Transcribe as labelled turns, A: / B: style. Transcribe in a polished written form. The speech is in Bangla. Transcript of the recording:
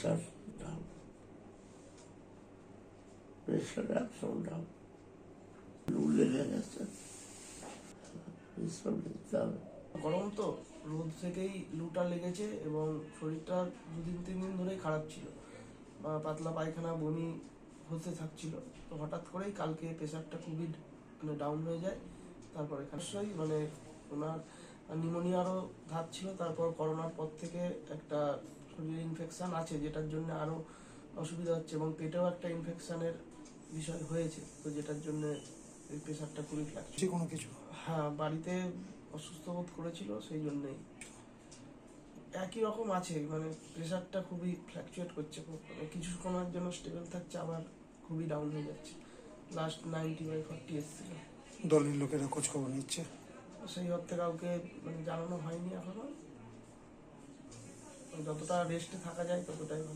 A: প্রেশার ডাউন, প্রেশার একদম ডাউন, লু লেগে গেছে, বিশ্রাম নিতে হবে।
B: গরম তো, রোদ থেকেই লুটা লেগেছে এবং শরীরটা 2-3 দিন ধরেই খারাপ ছিল, পাতলা পায়খানা বমি হতে থাকছিল। তো হঠাৎ করেই কালকে প্রেশারটা খুবই ডাউন হয়ে যায়। তারপরে অবশ্যই ওনার নিউমোনিয়ারও ধাপ ছিল। তারপর করোনার পর থেকে একটা শরীরে ইনফেকশান আছে, যেটার জন্য আরও অসুবিধা হচ্ছে এবং পেটেও একটা ইনফেকশানের বিষয় হয়েছে, তো যেটার জন্য এই প্রেশারটা খুবই ফ্ল্যাকচুয়েট।
C: কোনো কিছু
B: হ্যাঁ, বাড়িতে অসুস্থ বোধ করেছিল, সেই জন্যই একই রকম আছে, প্রেশারটা খুবই ফ্ল্যাকচুয়েট করছে, কিছু সময়ের জন্য স্টেবল থাকছে, আবার খুবই ডাউন হয়ে যাচ্ছে। লাস্ট 90/40 এসেছিল।
C: দলের লোকেরা খোঁজ খবর নিচ্ছে,
B: সেই অর্থে কাউকে জানানো হয়নি এখনো। যতটা রেস্টে থাকা যায় ততটাই ভালো।